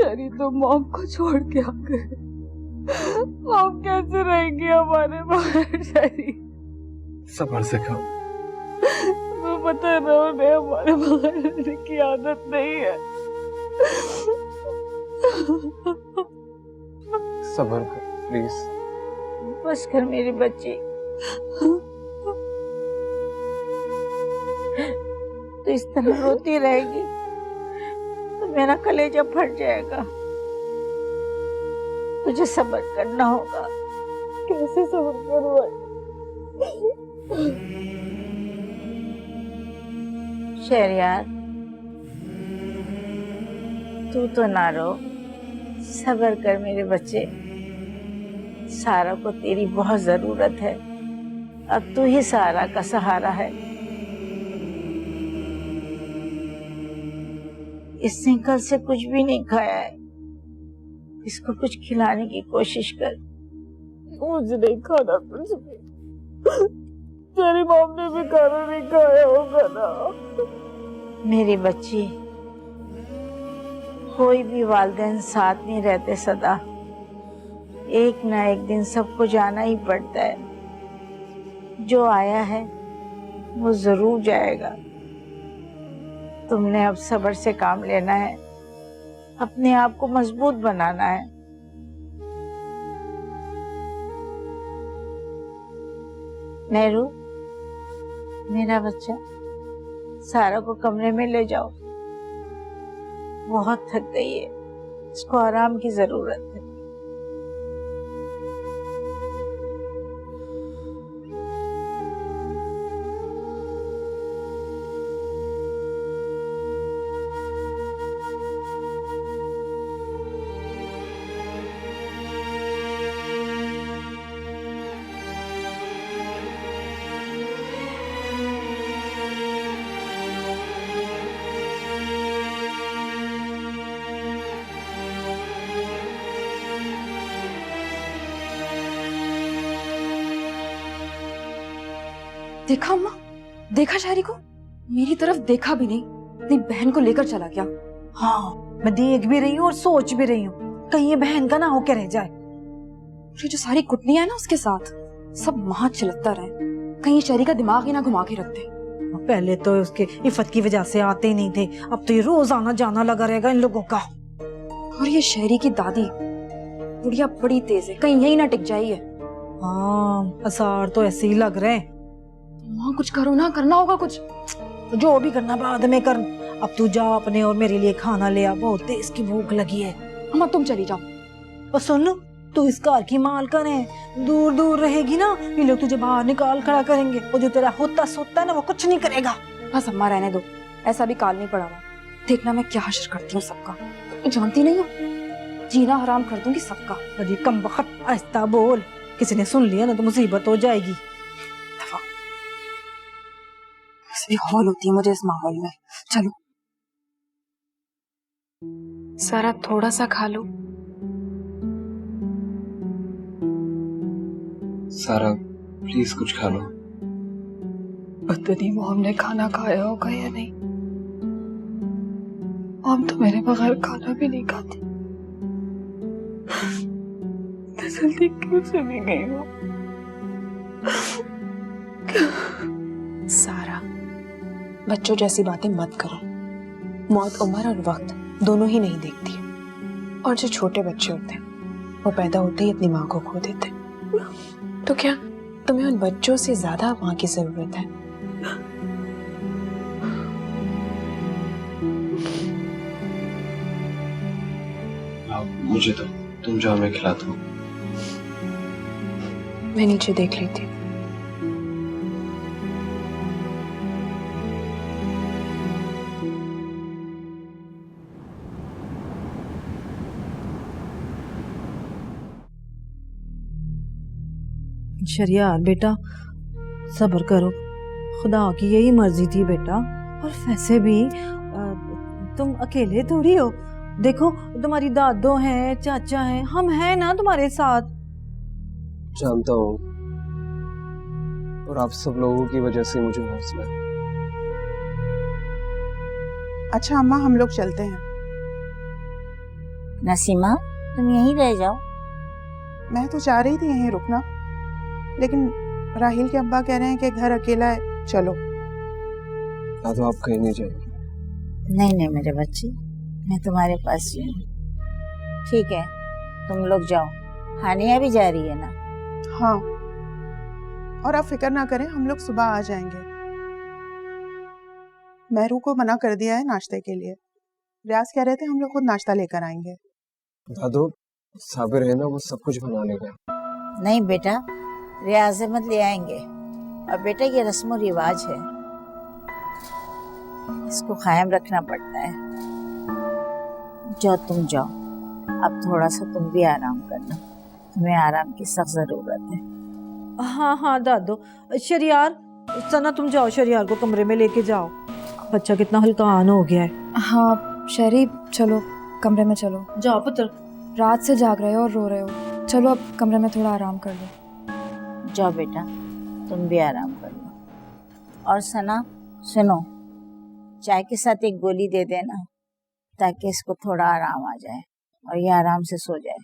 शरी तो मॉम को छोड़ के आ गए। मॉम कैसे रहेंगी हमारे बगैर शरी? सब्र से खाओ। वो पता है ना, उन्हें हमारे बगैर रहने की आदत नहीं है। सब्र कर प्लीज। बस कर मेरी बच्ची, तो इस तरह रोती रहेगी तो मेरा कलेजा फट जाएगा। तुझे सब्र करना होगा। कैसे सब्र करूं? शहरयार, तू तो ना रो, सब्र कर मेरे बच्चे। सारा को तेरी बहुत जरूरत है। अब तू ही सारा का सहारा है। इसने कल से कुछ भी नहीं खाया है, इसको कुछ खिलाने की कोशिश कर। मुझे नहीं खाना कुछ भी। तेरी मॉम ने भी खाना नहीं खाया होगा ना। मेरी बच्ची, कोई भी वालिदैन साथ नहीं रहते सदा। एक ना एक दिन सबको जाना ही पड़ता है। जो आया है वो जरूर जाएगा। तुमने अब सब्र से काम लेना है, अपने आप को मजबूत बनाना है। नेहरू, मेरा बच्चा, सारा को कमरे में ले जाओ। बहुत थक गई है, इसको आराम की जरूरत है। देखा अम्मा, देखा शायरी को? मेरी तरफ देखा भी नहीं, अपनी बहन को लेकर चला गया। हाँ, मैं देख भी रही हूँ और सोच भी रही हूँ, कहीं ये बहन का ना होके रह जाए। ये जो सारी कुटनियां है ना उसके साथ, सब महा चिलकता रहे, कहीं शहरी का दिमाग ही ना घुमा के रख दे। पहले तो उसके इफत की वजह से आते ही नहीं थे, अब तो ये रोज आना जाना लगा रहेगा इन लोगों का। और ये शहरी की दादी बुढ़िया बड़ी तेज है, कहीं यही ना टिक जाइए। हाँ, असार तो ऐसे ही लग रहे हैं। माँ कुछ करो ना, करना होगा कुछ। जो भी करना बाद में कर, अब तू जा अपने और मेरे लिए खाना ले आ, बहुत तेज की भूख लगी है। अम्मा तुम चली जाओ। और सुन, तू इस घर की मालकन है, दूर दूर रहेगी ना, ये लोग तुझे बाहर निकाल खड़ा करेंगे, और जो तेरा होता सोता है ना वो कुछ नहीं करेगा। बस अम्मा रहने दो, ऐसा भी काल नहीं पड़ा हुआ। देखना मैं क्या हश्र करती हूँ सबका, तो जानती नहीं हो, जीना हराम कर दूंगी सबका। अरे कम वक्त आहिस्ता बोल, किसी ने सुन लिया ना तो मुसीबत हो जाएगी। ऐसी हौल होती है मुझे इस माहौल में। चलो सारा थोड़ा सा खा लो। सारा प्लीज कुछ खा लो। पता नहीं मॉम ने खाना खाया होगा या नहीं। मॉम तो मेरे बगैर खाना भी नहीं खाती। तो जल्दी क्यों चली गई वो? सारा, बच्चों जैसी बातें मत करो। मौत उम्र और वक्त दोनों ही नहीं देखती है, और जो छोटे बच्चे होते हैं वो पैदा होते ही अपनी माँ को खो देते हैं। तो क्या तुम्हें उन बच्चों से ज्यादा माँ की जरूरत है? मुझे तो तुम जाओ, मैं खिलाता हूँ। मैं नीचे देख लेती हूँ। शरियार बेटा, सब्र करो, खुदा की यही मर्जी थी बेटा। और वैसे भी तुम अकेले थोड़ी हो, देखो तुम्हारी दादो हैं, चाचा हैं, हम हैं ना तुम्हारे साथ। जानता हूँ, और आप सब लोगों की वजह से मुझे हौसला है। अच्छा अम्मा, हम लोग चलते हैं। नसीमा, तुम यहीं रह जाओ। मैं तो चाह रही थी यहीं रुकना, लेकिन राहिल के अब्बा कह रहे हैं कि घर अकेला है, चलो। दादू आप कहीं नहीं जाएंगे? नहीं नहीं मेरे बच्चे, मैं तुम्हारे पास ही हूँ। ठीक है, तुम लोग जाओ। हानिया भी जा रही है ना? हाँ, और आप फिक्र ना करें, हम लोग सुबह आ जाएंगे। मेहरू को मना कर दिया है नाश्ते के लिए। रियाज कह रहे थे हम लोग खुद नाश्ता लेकर आएंगे। दादू साबिर है ना, वो सब कुछ बना लेगा। नहीं बेटा, रियाज मत ले आएंगे। और बेटा ये रस्म और रिवाज है, इसको कायम रखना पड़ता है। जाओ तुम जाओ, अब थोड़ा सा तुम भी आराम करना, तुम्हें आराम की सख्त जरूरत है। हाँ हाँ दादो, शरियार सना तुम जाओ, शरियार को कमरे में लेके जाओ। बच्चा कितना हल्कान हो गया है। हाँ शरी, चलो कमरे में चलो। जाओ पुत्र। रात से जाग रहे हो और रो रहे हो, चलो अब कमरे में थोड़ा आराम कर लो। जाओ बेटा, तुम भी आराम कर लो। और सना सुनो, चाय के साथ एक गोली दे देना, ताकि इसको थोड़ा आराम आ जाए और ये आराम से सो जाए।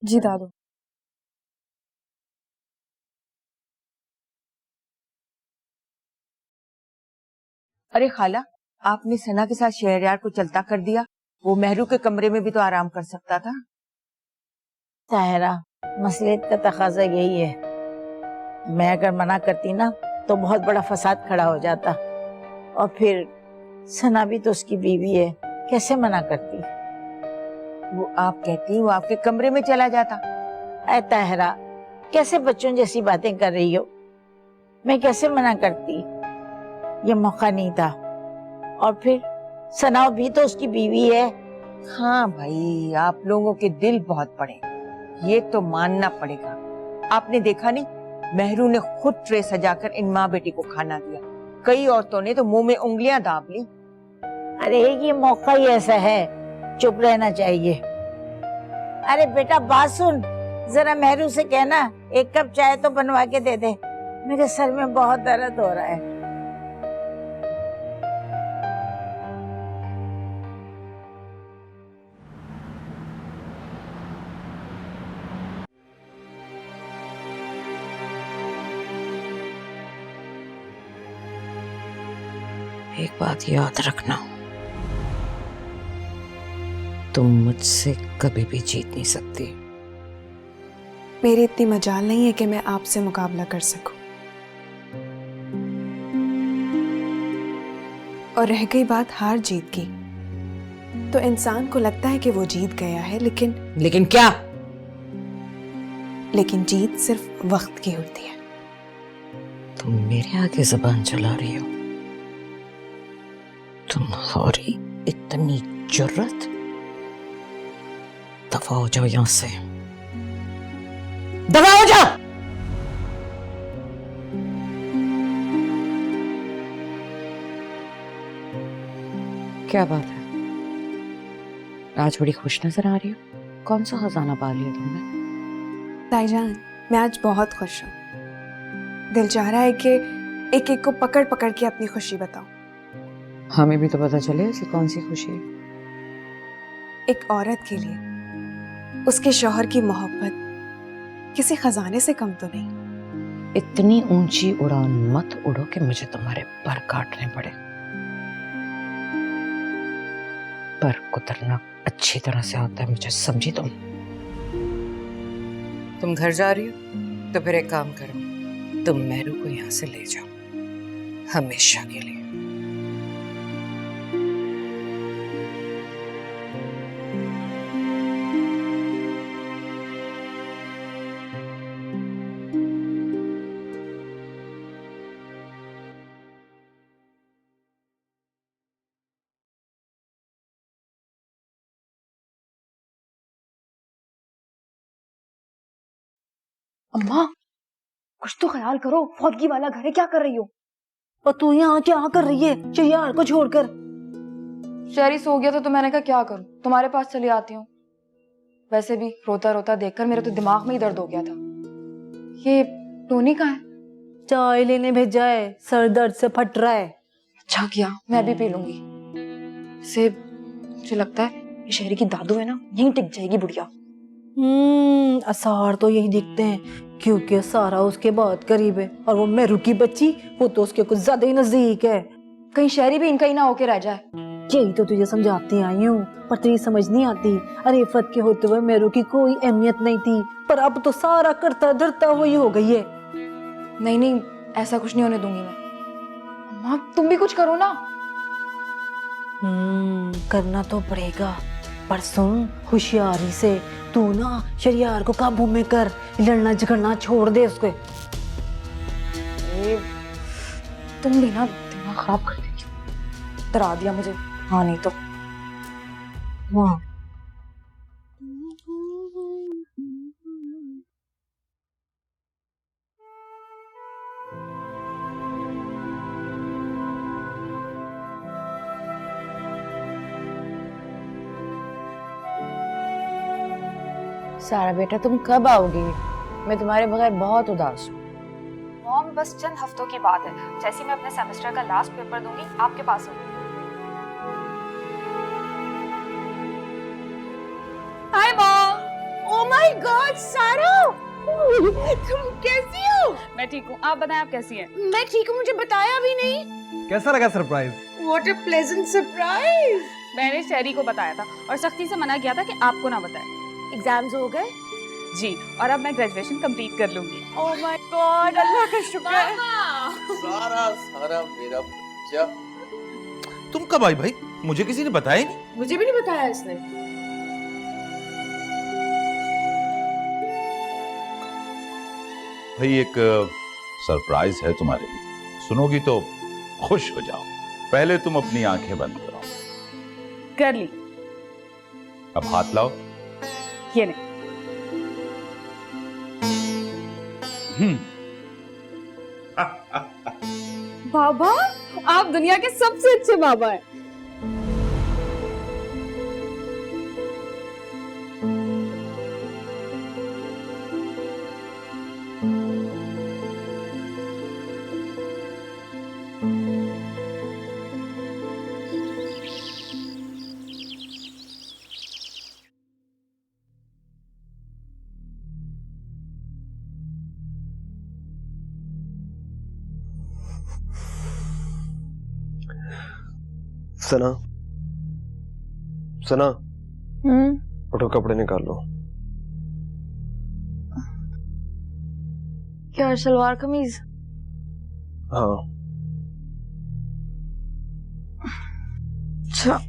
जी दादू। अरे खाला, आपने सना के साथ शहरयार को चलता कर दिया। वो मेहरू के कमरे में भी तो आराम कर सकता था। ताहिरा, मसलियत का तकाजा यही है। मैं अगर मना करती ना तो बहुत बड़ा फसाद खड़ा हो जाता, और फिर सना भी तो उसकी बीवी है, कैसे मना करती। वो आप कहती वो आपके कमरे में चला जाता। ऐ ताहिरा, कैसे बच्चों जैसी बातें कर रही हो। मैं कैसे मना करती, ये मौका नहीं था। और फिर सना भी तो उसकी बीवी है। हाँ भाई, आप लोगों के दिल बहुत बड़े, ये तो मानना पड़ेगा। आपने देखा नहीं, मेहरू ने खुद ट्रे सजाकर इन माँ बेटी को खाना दिया। कई औरतों ने तो मुंह में उंगलियां दाब ली। अरे ये मौका ही ऐसा है, चुप रहना चाहिए। अरे बेटा बात सुन, जरा मेहरू से कहना एक कप चाय तो बनवा के दे दे, मेरे सर में बहुत दर्द हो रहा है। एक बात याद रखना, तुम मुझसे कभी भी जीत नहीं सकती। मेरी इतनी मजाल नहीं है कि मैं आपसे मुकाबला कर सकूं। और रह गई बात हार जीत की, तो इंसान को लगता है कि वो जीत गया है, लेकिन क्या? लेकिन जीत सिर्फ वक्त की होती है। तुम मेरे आगे जबान चला रही हो? तुम्हारी इतनी जुर्रत? दफा हो जाओ यहां से, दफा हो जाओ। क्या बात है, आज बड़ी खुश नजर आ रही हो? कौन सा खजाना पा लिया तुमने? ताईजान, मैं आज बहुत खुश हूँ। दिल चाह रहा है कि एक एक को पकड़ पकड़ के अपनी खुशी बताऊं। हमें भी तो पता चले ऐसी कौन सी खुशी है। एक औरत के लिए उसके शौहर की मोहब्बत किसी खजाने से कम तो नहीं। इतनी ऊंची उड़ान मत उड़ो कि मुझे तुम्हारे पर काटने पड़े। पर उतरना अच्छी तरह से आता है मुझे, समझी तुम? तुम घर जा रही हो तो फिर एक काम करो, तुम मेहरू को यहाँ से ले जाओ हमेशा के लिए। अम्मा, कुछ तो ख्याल करो, फौदगी वाला घर है, क्या कर रही हो? और तू यहाँ क्या कर रही है शरियार को छोड़कर? शहरी सो गया तो मैंने कहा क्या करूं, तुम्हारे पास चली आती हूँ। वैसे भी रोता रोता देखकर मेरे तो दिमाग में ही दर्द हो गया था। ये टोनी कहाँ है? चाय लेने भेजा है, सर दर्द से फट रहा है। अच्छा किया, मैं भी पी लूंगी। से मुझे लगता है ये शहरी की दादू है ना, यहीं टिक जाएगी बुढ़िया। आसार तो यही दिखते हैं क्योंकि सारा उसके बहुत करीब है और वो मेरू की बच्ची वो तो उसके कुछ ज्यादा ही नजदीक है। कहीं शहरी भी इनका ही ना होके रह जाए। यही तो तुझे समझाती आई हूँ पर तेरी समझ नहीं आती। अरे इफ़त के होते हुए मेरू की कोई अहमियत नहीं थी पर अब तो सारा करता धरता वही हो गई है। नहीं नहीं, ऐसा कुछ नहीं होने दूंगी मैं। अम्मा तुम भी कुछ करो ना। करना तो पड़ेगा पर सुन होशियारी से, तू ना शरियार को काबू में कर, लड़ना झगड़ना छोड़ दे उसको। तुम भी ना दिमाग खराब कर देती हो, डरा दिया मुझे। हाँ नहीं तो वाह सारा बेटा तुम कब आओगी? मैं तुम्हारे बगैर बहुत उदास हूँ। मॉम बस चंद हफ्तों की बात है, जैसे ही मैं अपने सेमेस्टर का लास्ट पेपर दूंगी आपके पास होंगी। Hi mom. Oh my God सारा, तुम कैसी हो? मैं ठीक हूँ, आप बताएं आप कैसी हैं? मैं ठीक हूँ, मुझे बताया भी नहीं। कैसा लगा surprise? What a pleasant surprise. मैंने शहरी को बताया था और सख्ती से मना किया था कि आपको ना बताएं। एग्जाम्स हो गए? जी, और अब मैं ग्रेजुएशन कंप्लीट कर लूंगी। ओह माय गॉड, अल्लाह का शुक्र है। सारा सारा मेरा बच्चा। तुम कब आई भाई? मुझे किसी ने बताया ही नहीं। मुझे भी नहीं बताया इसने। भाई एक सरप्राइज है तुम्हारे लिए, सुनोगी तो खुश हो जाओ। पहले तुम अपनी आंखें बंद करो। कर ली। अब हाथ लाओ। ये नहीं। बाबा, आप दुनिया के सबसे अच्छे बाबा हैं। सना, सना, उठो कपड़े निकाल लो। क्या सलवार कमीज? हाँ। अच्छा।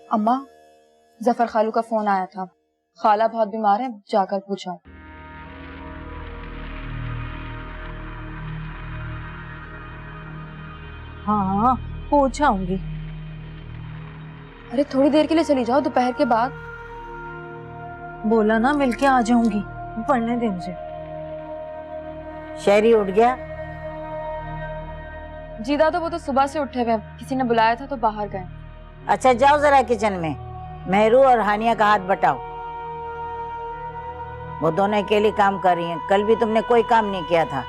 अम्मा, जफर खालू का फोन आया था, खाला बहुत बीमार है, जाकर पूछा। हाँ पूछाऊंगी। अरे थोड़ी देर के लिए चली जाओ, दोपहर के बाद। बोला ना मिलके आ जाऊंगी, पढ़ने दे मुझे। शहरी उठ गया? जी दादा, वो तो सुबह से उठे हुए, किसी ने बुलाया था तो बाहर गए। अच्छा जाओ जरा किचन में, मेहरू और हानिया का हाथ बटाओ। वो दोनों अकेली काम कर रही हैं, कल भी तुमने कोई काम नहीं किया था।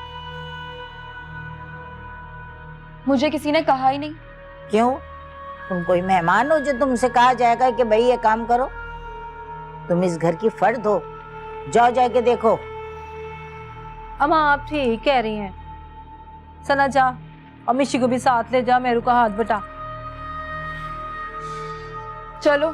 मुझे किसी ने कहा ही नहीं। क्यों? तुम कोई मेहमान हो जो तुमसे कहा जाएगा कि भाई ये काम करो? तुम इस घर की फर्द हो, जाओ जाके देखो। अम्मा आप ठीक कह रही हैं। सना जा और मिशी को भी साथ ले जा, मेरू का हाथ बटा। चलो।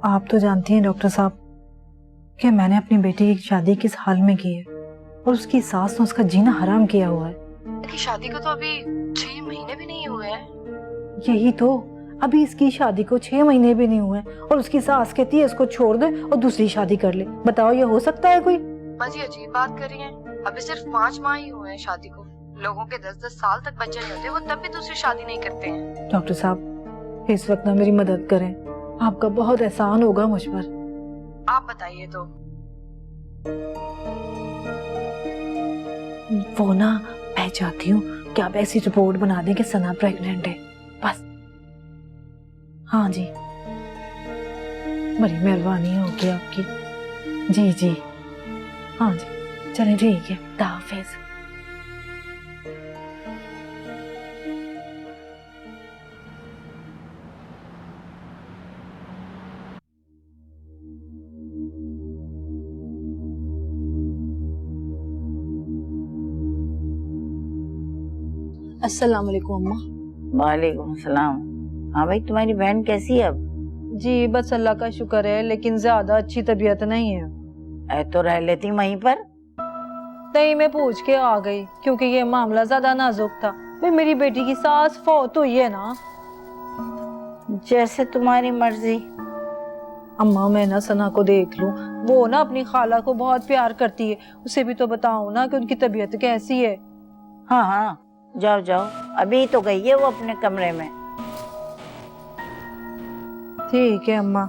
आप तो जानती हैं डॉक्टर साहब कि मैंने अपनी बेटी की शादी किस हाल में की है और उसकी सास ने उसका जीना हराम किया हुआ है। की शादी को तो अभी 6 महीने भी नहीं हुए हैं। यही तो, अभी इसकी शादी को 6 महीने भी नहीं हुए और उसकी सास कहती है इसको छोड़ दे और दूसरी शादी कर ले। बताओ ये हो सकता है कोई? बस ये अजीब बात करी है। अभी सिर्फ 5 माह ही हुए हैं शादी को। लोगों के 10-10 साल तक बच्चे नहीं होते, वो तब भी दूसरी शादी नहीं करते हैं। डॉक्टर साहब इस वक्त ना मेरी मदद करें, आपका बहुत एहसान होगा मुझ पर। आप बताइए तो। वो ना मैं चाहती हूँ कि आप ऐसी रिपोर्ट बना दें कि सना प्रेग्नेंट है, बस। हाँ जी, बड़ी मेहरबानी होगी आपकी। जी जी, हाँ जी, चलें ठीक है, खुदा हाफिज। अस्सलाम वालेकुम अम्मा। वालेकुम सलाम। हाँ भाई, तुम्हारी बहन कैसी है अब? जी बस अल्लाह का शुक्र है, लेकिन ज्यादा अच्छी तबीयत नहीं है। ऐ तो रह लेती वहीं पर। नहीं, मैं पूछ के आ गई क्योंकि ये मामला ज्यादा नाजुक था। भाई मेरी बेटी की सास फौत हुई है ना। जैसे तुम्हारी मर्जी। अम्मा मैं ना सना को देख लूं, वो ना अपनी खाला को बहुत प्यार करती है, उसे भी तो बताओ ना कि उनकी तबीयत कैसी है। हाँ हाँ, जाओ जाओ, अभी तो गई है वो अपने कमरे में। ठीक है अम्मा।